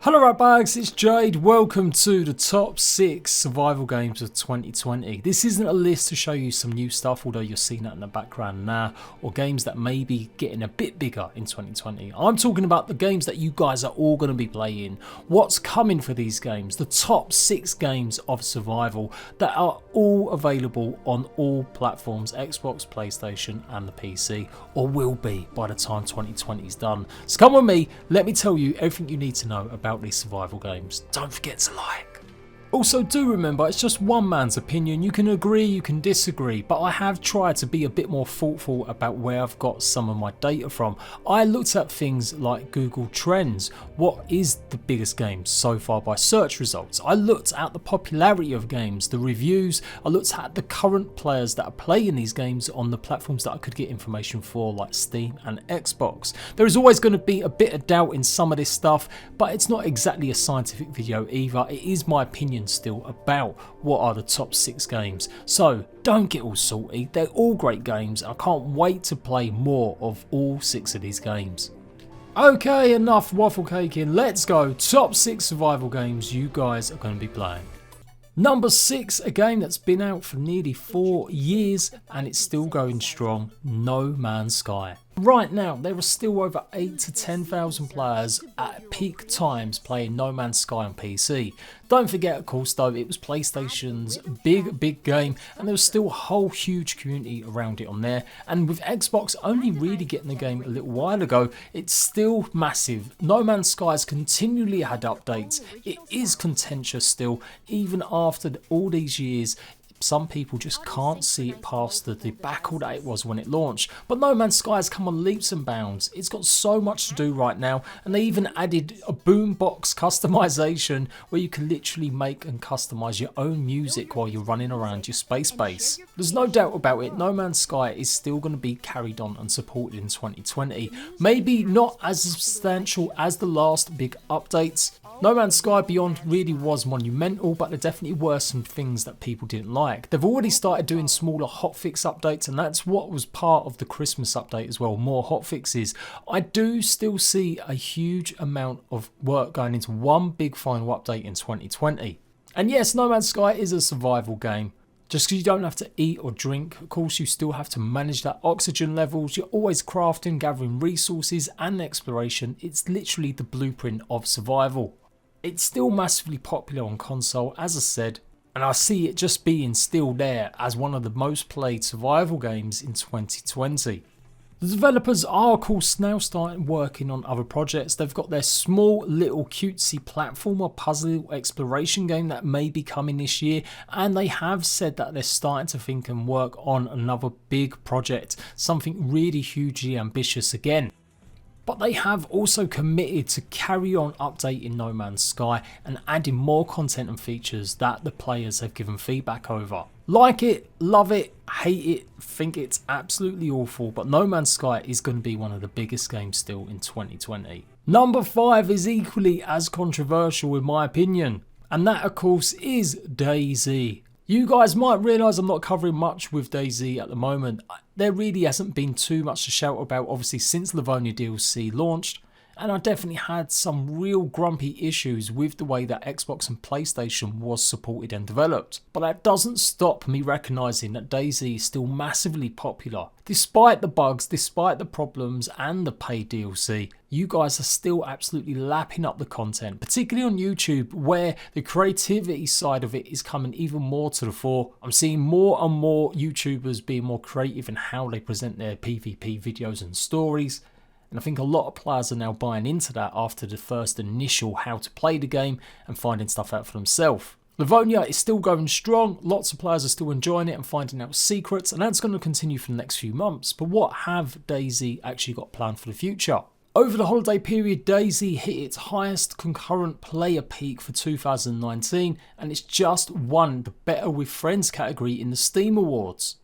Hello right bags, it's Jade. Welcome to the top 6 survival games of 2020. This isn't a list to show you some new stuff, although you're seeing that in the background now, or games that may be getting a bit bigger in 2020. I'm talking about the games that you guys are all going to be playing, what's coming for these games, the top 6 games of survival that are all available on all platforms, Xbox, PlayStation and the PC, or will be by the time 2020 is done. So come with me, let me tell you everything you need to know about these survival games. Don't forget to like. Also, do remember, it's just one man's opinion. You can agree, you can disagree, but I have tried to be a bit more thoughtful about where I've got some of my data from. I looked at things like Google Trends. What is the biggest game so far by search results? I looked at the popularity of games, the reviews. I looked at the current players that are playing these games on the platforms that I could get information for, like Steam and Xbox. There is always going to be a bit of doubt in some of this stuff, but it's not exactly a scientific video either. It is my opinion still about what are the top 6 games. So don't get all salty, they're all great games. I can't wait to play more of all 6 of these games. Okay, enough waffle caking, let's go. Top 6 survival games you guys are going to be playing. Number 6, a game that's been out for nearly 4 years and it's still going strong, No Man's Sky. Right now, there are still over 8 to 10,000 players at peak times playing No Man's Sky on PC. Don't forget, of course, though, it was PlayStation's big game, and there was still a whole huge community around it on there. And with Xbox only really getting the game a little while ago, it's still massive. No Man's Sky has continually had updates. It is contentious still, even after all these years. Some people just can't see it past the debacle that it was when it launched. But No Man's Sky has come on leaps and bounds. It's got so much to do right now, and they even added a boombox customization where you can literally make and customize your own music while you're running around your space base. There's no doubt about it, No Man's Sky is still going to be carried on and supported in 2020. Maybe not as substantial as the last big updates. No Man's Sky Beyond really was monumental, but there definitely were some things that people didn't like. They've already started doing smaller hotfix updates, and that's what was part of the Christmas update as well, more hotfixes. I do still see a huge amount of work going into one big final update in 2020. And yes, No Man's Sky is a survival game. Just because you don't have to eat or drink, of course you still have to manage that oxygen levels. You're always crafting, gathering resources and exploration. It's literally the blueprint of survival. It's still massively popular on console, as I said, and I see it just being still there as one of the most played survival games in 2020. The developers are of course now starting working on other projects. They've got their small little cutesy platformer puzzle exploration game that may be coming this year, and they have said that they're starting to think and work on another big project, something really hugely ambitious again. But they have also committed to carry on updating No Man's Sky and adding more content and features that the players have given feedback over. Like it, love it, hate it, think it's absolutely awful, but No Man's Sky is going to be one of the biggest games still in 2020. Number 5 is equally as controversial in my opinion, and that of course is DayZ. You guys might realise I'm not covering much with DayZ at the moment. There really hasn't been too much to shout about, obviously, since Livonia DLC launched, and I definitely had some real grumpy issues with the way that Xbox and PlayStation was supported and developed. But that doesn't stop me recognising that DayZ is still massively popular. Despite the bugs, despite the problems and the paid DLC, you guys are still absolutely lapping up the content, particularly on YouTube, where the creativity side of it is coming even more to the fore. I'm seeing more and more YouTubers being more creative in how they present their PvP videos and stories. And I think a lot of players are now buying into that after the first initial how to play the game and finding stuff out for themselves. Livonia is still going strong, lots of players are still enjoying it and finding out secrets, and that's going to continue for the next few months. But what have DayZ actually got planned for the future? Over the holiday period, DayZ hit its highest concurrent player peak for 2019, and it's just won the Better with Friends category in the Steam Awards.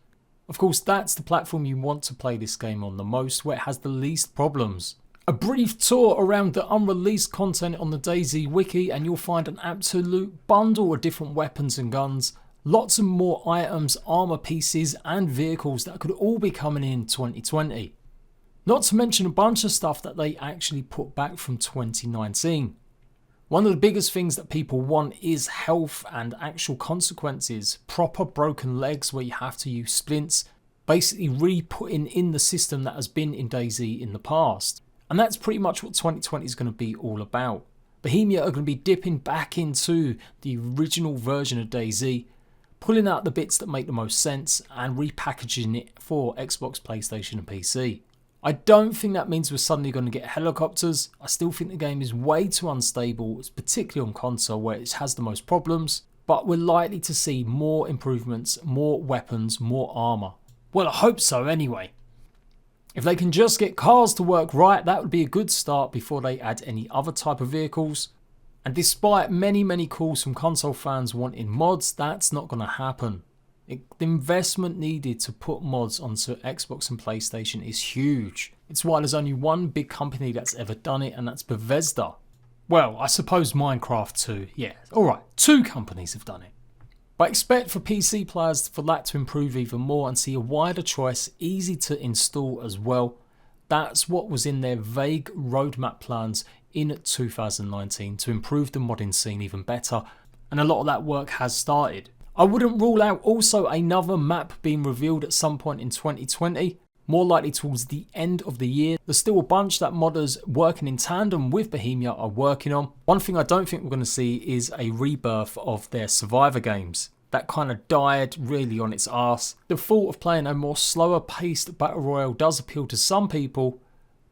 Of course, that's the platform you want to play this game on the most, where it has the least problems. A brief tour around the unreleased content on the DayZ wiki and you'll find an absolute bundle of different weapons and guns, lots of more items, armor pieces and vehicles that could all be coming in 2020. Not to mention a bunch of stuff that they actually put back from 2019. One of the biggest things that people want is health and actual consequences. Proper broken legs where you have to use splints, basically re-putting in the system that has been in DayZ in the past. And that's pretty much what 2020 is going to be all about. Bohemia are going to be dipping back into the original version of DayZ, pulling out the bits that make the most sense and repackaging it for Xbox, PlayStation and PC. I don't think that means we're suddenly going to get helicopters. I still think the game is way too unstable, particularly on console where it has the most problems, but we're likely to see more improvements, more weapons, more armour. Well, I hope so anyway. If they can just get cars to work right, that would be a good start before they add any other type of vehicles. And despite many calls from console fans wanting mods, that's not going to happen. The investment needed to put mods onto Xbox and PlayStation is huge. It's why there's only one big company that's ever done it, and that's Bethesda. Well, I suppose Minecraft too. Yeah, alright, 2 companies have done it. But expect for PC players for that to improve even more and see a wider choice, easy to install as well. That's what was in their vague roadmap plans in 2019 to improve the modding scene even better, and a lot of that work has started. I wouldn't rule out also another map being revealed at some point in 2020, more likely towards the end of the year. There's still a bunch that modders working in tandem with Bohemia are working on. One thing I don't think we're going to see is a rebirth of their Survivor games. That kind of died really on its arse. The thought of playing a more slower paced battle royale does appeal to some people,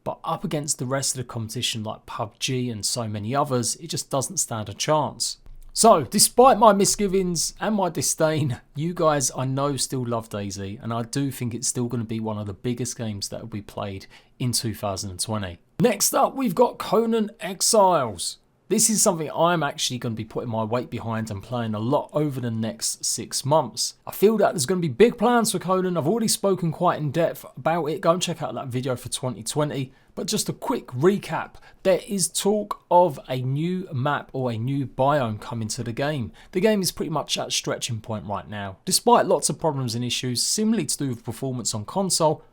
but up against the rest of the competition like PUBG and so many others, it just doesn't stand a chance. So, despite my misgivings and my disdain, you guys I know still love DayZ, and I do think it's still going to be one of the biggest games that will be played in 2020. Next up, we've got Conan Exiles. This is something I'm actually going to be putting my weight behind and playing a lot over the next 6 months. I feel that there's going to be big plans for Conan. I've already spoken quite in depth about it. Go and check out that video for 2020. But just a quick recap, there is talk of a new map or a new biome coming to the game. The game is pretty much at stretching point right now. Despite lots of problems and issues similarly to do with performance on console,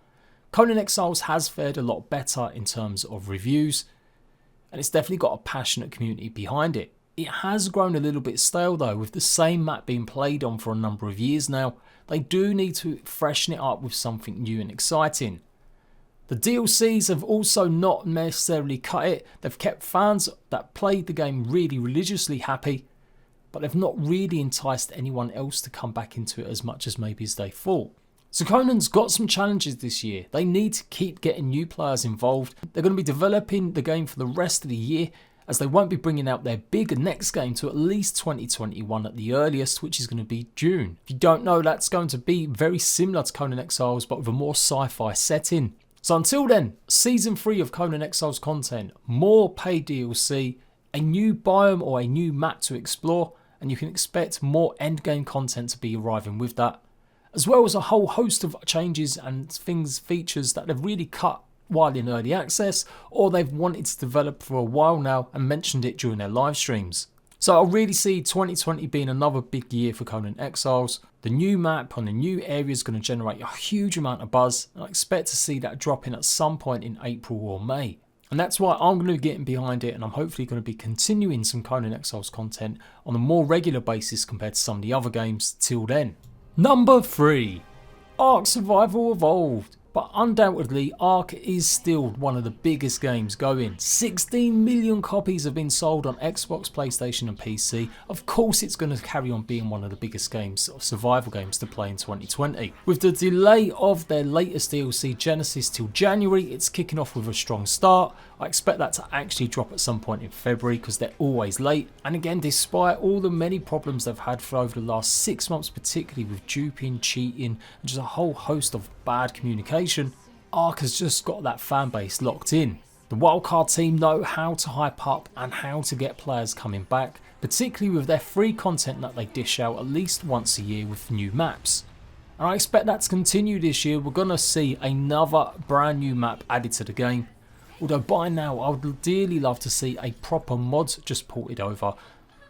Conan Exiles has fared a lot better in terms of reviews, and it's definitely got a passionate community behind it. It has grown a little bit stale though, with the same map being played on for a number of years now. They do need to freshen it up with something new and exciting. The DLCs have also not necessarily cut it. They've kept fans that played the game really religiously happy, but they've not really enticed anyone else to come back into it as much as maybe as they thought. So Conan's got some challenges this year. They need to keep getting new players involved. They're going to be developing the game for the rest of the year, as they won't be bringing out their big next game to at least 2021 at the earliest, which is going to be June. If you don't know, that's going to be very similar to Conan Exiles, but with a more sci-fi setting. So until then, Season 3 of Conan Exiles content, more paid DLC, a new biome or a new map to explore, and you can expect more endgame content to be arriving with that, as well as a whole host of changes and features that they've really cut while in early access, or they've wanted to develop for a while now and mentioned it during their live streams. So I really see 2020 being another big year for Conan Exiles. The new map on the new area is going to generate a huge amount of buzz, and I expect to see that dropping at some point in April or May. And that's why I'm going to be getting behind it, and I'm hopefully going to be continuing some Conan Exiles content on a more regular basis compared to some of the other games till then. Number 3. Ark Survival Evolved. But undoubtedly, Ark is still one of the biggest games going. 16 million copies have been sold on Xbox, PlayStation and PC. Of course it's going to carry on being one of the biggest games, or survival games, to play in 2020. With the delay of their latest DLC Genesis till January, it's kicking off with a strong start. I expect that to actually drop at some point in February because they're always late. And again, despite all the many problems they've had for over the last 6 months, particularly with duping, cheating and just a whole host of bad communication, Ark has just got that fan base locked in. The wildcard team know how to hype up and how to get players coming back, particularly with their free content that they dish out at least once a year with new maps. And I expect that to continue this year. We're going to see another brand new map added to the game. Although by now I would dearly love to see a proper mod just ported over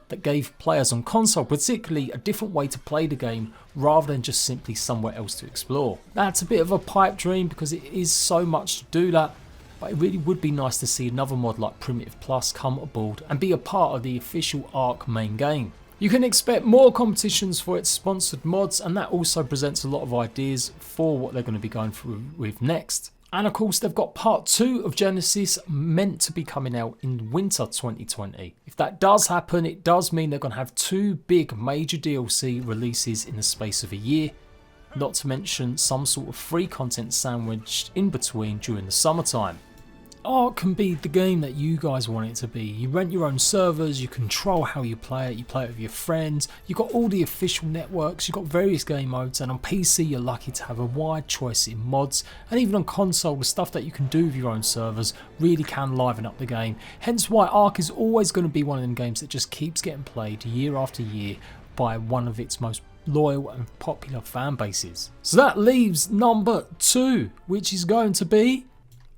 that gave players on console particularly a different way to play the game rather than just simply somewhere else to explore. That's a bit of a pipe dream because it is so much to do that, but it really would be nice to see another mod like Primitive Plus come aboard and be a part of the official ARK main game. You can expect more competitions for its sponsored mods, and that also presents a lot of ideas for what they're going to be going through with next. And of course they've got part 2 of Genesis meant to be coming out in winter 2020. If that does happen, it does mean they're going to have 2 big major DLC releases in the space of a year, not to mention some sort of free content sandwiched in between during the summertime. ARK can be the game that you guys want it to be. You rent your own servers, you control how you play it with your friends, you've got all the official networks, you've got various game modes, and on PC you're lucky to have a wide choice in mods, and even on console the stuff that you can do with your own servers really can liven up the game. Hence why ARK is always going to be one of them games that just keeps getting played year after year by one of its most loyal and popular fan bases. So that leaves number 2, which is going to be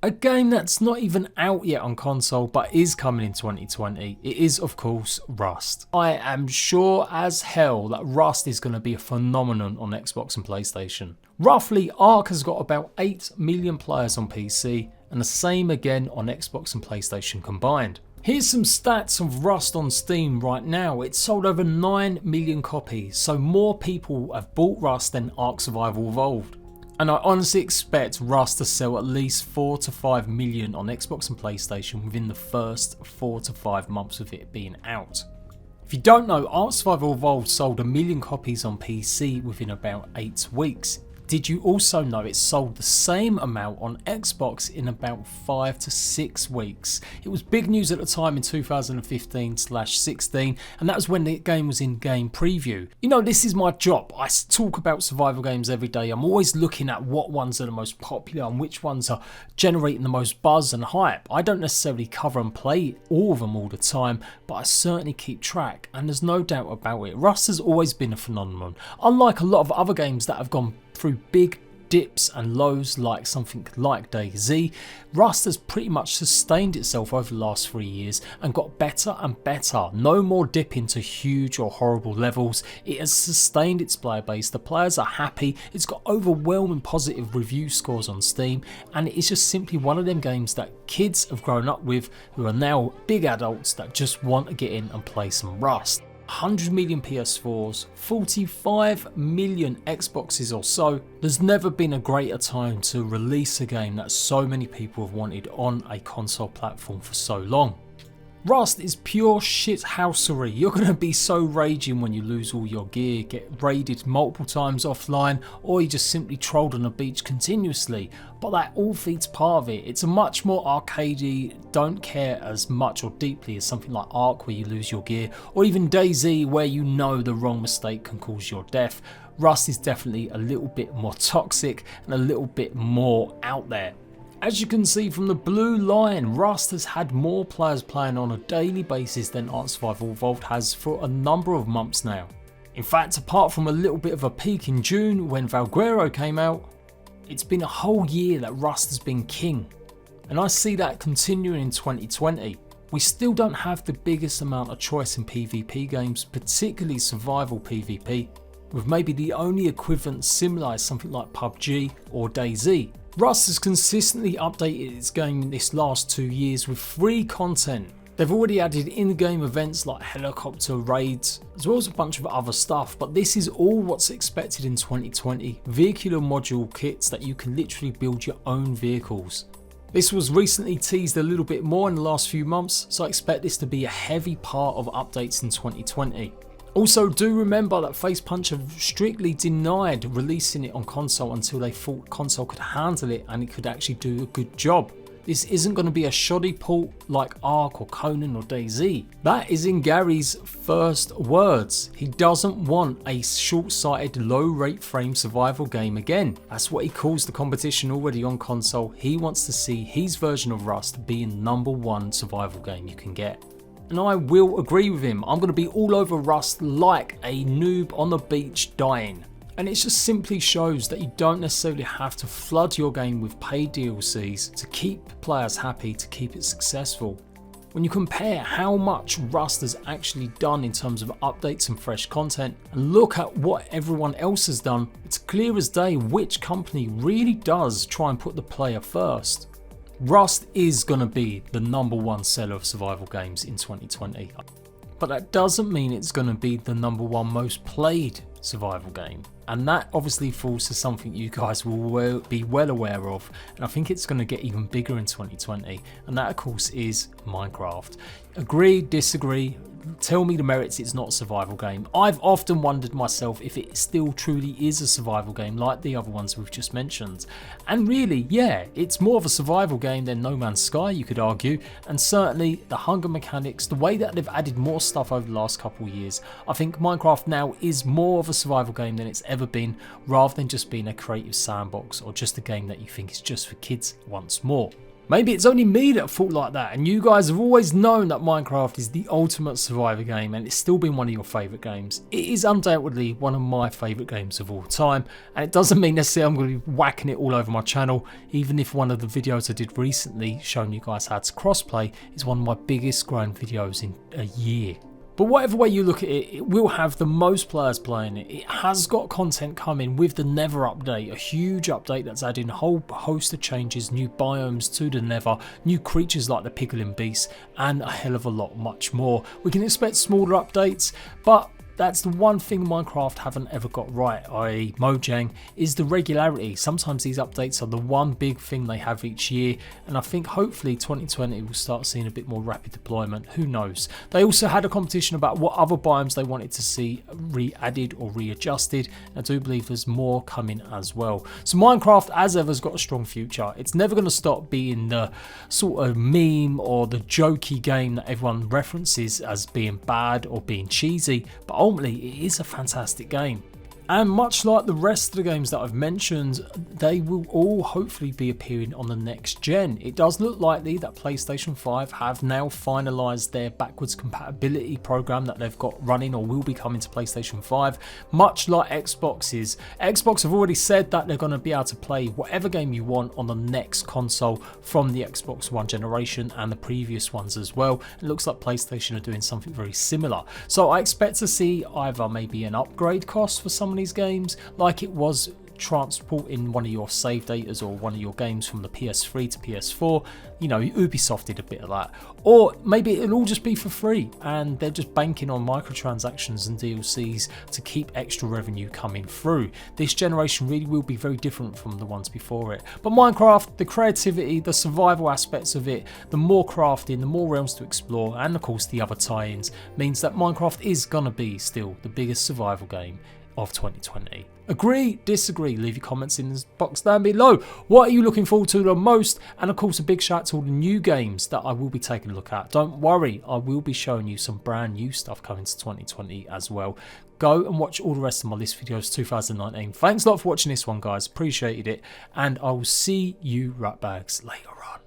a game that's not even out yet on console but is coming in 2020. It is of course Rust. I am sure as hell that Rust is going to be a phenomenon on Xbox and PlayStation. Roughly, ARK has got about 8 million players on PC and the same again on Xbox and PlayStation combined. Here's some stats of Rust on Steam right now. It's sold over 9 million copies, so more people have bought Rust than ARK Survival Evolved. And I honestly expect Rust to sell at least 4 to 5 million on Xbox and PlayStation within the first 4 to 5 months of it being out. If you don't know, ARK Survival Evolved sold 1 million copies on PC within about 8 weeks. Did you also know it sold the same amount on Xbox in about 5 to 6 weeks? It was big news at the time in 2015/16, and that was when the game was in game preview. You know, this is my job. I talk about survival games every day. I'm always looking at what ones are the most popular and which ones are generating the most buzz and hype. I don't necessarily cover and play all of them all the time, but I certainly keep track, and there's no doubt about it. Rust has always been a phenomenon. Unlike a lot of other games that have gone through big dips and lows like something like DayZ, Rust has pretty much sustained itself over the last 3 years and got better and better. No more dip into huge or horrible levels. It has sustained its player base, the players are happy, it's got overwhelming positive review scores on Steam, and it is just simply one of them games that kids have grown up with who are now big adults that just want to get in and play some Rust. 100 million PS4s, 45 million Xboxes or so. There's never been a greater time to release a game that so many people have wanted on a console platform for so long. Rust is pure shithousery. You're going to be so raging when you lose all your gear, get raided multiple times offline, or you just simply trolled on the beach continuously. But that all feeds part of it. It's a much more arcadey, don't care as much or deeply as something like ARK where you lose your gear, or even DayZ where you know the wrong mistake can cause your death. Rust is definitely a little bit more toxic and a little bit more out there. As you can see from the blue line, Rust has had more players playing on a daily basis than ARK Survival Evolved has for a number of months now. In fact, apart from a little bit of a peak in June when Valguero came out, it's been a whole year that Rust has been king. And I see that continuing in 2020. We still don't have the biggest amount of choice in PvP games, particularly survival PvP, with maybe the only equivalent similar is something like PUBG or DayZ. Rust has consistently updated its game in this last 2 years with free content. They've already added in-game events like helicopter raids, as well as a bunch of other stuff, but this is all what's expected in 2020. Vehicular module kits that you can literally build your own vehicles. This was recently teased a little bit more in the last few months, so I expect this to be a heavy part of updates in 2020. Also, do remember that Facepunch have strictly denied releasing it on console until they thought console could handle it and it could actually do a good job. This isn't going to be a shoddy port like ARK or Conan or DayZ. That is in Gary's first words. He doesn't want a short-sighted, low-rate frame survival game again. That's what he calls the competition already on console. He wants to see his version of Rust being #1 survival game you can get. And I will agree with him. I'm going to be all over Rust like a noob on the beach dying. And it just simply shows that you don't necessarily have to flood your game with paid DLCs to keep players happy, to keep it successful. When you compare how much Rust has actually done in terms of updates and fresh content, and look at what everyone else has done, it's clear as day which company really does try and put the player first. Rust is going to be the #1 seller of survival games in 2020. But that doesn't mean it's going to be the #1 most played survival game. And that obviously falls to something you guys will be well aware of. And I think it's going to get even bigger in 2020. And that, of course, is Minecraft. Agree, disagree, tell me the merits it's not a survival game. I've often wondered myself if it still truly is a survival game like the other ones we've just mentioned. And really, yeah, it's more of a survival game than No Man's Sky, you could argue. And certainly the hunger mechanics, the way that they've added more stuff over the last couple of years, I think Minecraft now is more of a survival game than it's ever been, rather than just being a creative sandbox or just a game that you think is just for kids once more. Maybe it's only me that thought like that, and you guys have always known that Minecraft is the ultimate survivor game and it's still been one of your favourite games. It is undoubtedly one of my favourite games of all time, and it doesn't mean necessarily I'm going to be whacking it all over my channel, even if one of the videos I did recently showing you guys how to crossplay is one of my biggest growing videos in a year. But whatever way you look at it, it will have the most players playing it. It has got content coming with the Nether update, a huge update that's adding a whole host of changes, new biomes to the Nether, new creatures like the Piglin Beast, and a hell of a lot much more. We can expect smaller updates, but that's the one thing Minecraft haven't ever got right, i.e. Mojang, is the regularity. Sometimes these updates are the one big thing they have each year, and I think hopefully 2020 will start seeing a bit more rapid deployment, who knows. They also had a competition about what other biomes they wanted to see re-added or readjusted, and I do believe there's more coming as well. So Minecraft, as ever, has got a strong future. It's never going to stop being the sort of meme or the jokey game that everyone references as being bad or being cheesy, but ultimately it is a fantastic game. And much like the rest of the games that I've mentioned, they will all hopefully be appearing on the next gen. It does look likely that PlayStation 5 have now finalised their backwards compatibility program that they've got running or will be coming to PlayStation 5, much like Xbox is. Xbox have already said that they're going to be able to play whatever game you want on the next console from the Xbox One generation and the previous ones as well. It looks like PlayStation are doing something very similar. So I expect to see either maybe an upgrade cost for some of these games, like it was transporting one of your save datas or one of your games from the PS3 to PS4. You know, Ubisoft did a bit of that. Or maybe it'll all just be for free and they're just banking on microtransactions and DLCs to keep extra revenue coming through. This generation really will be very different from the ones before it. But Minecraft, the creativity, the survival aspects of it, the more crafting, the more realms to explore, and of course the other tie-ins, means that Minecraft is gonna be still the biggest survival game of 2020. Agree, disagree, leave your comments in the box down below. What are you looking forward to the most? And of course a big shout out to all the new games that I will be taking a look at. Don't worry, I will be showing you some brand new stuff coming to 2020 as well. Go and watch all the rest of my list videos 2019. Thanks a lot for watching this one, guys, appreciated it, and I will see you ratbags later on.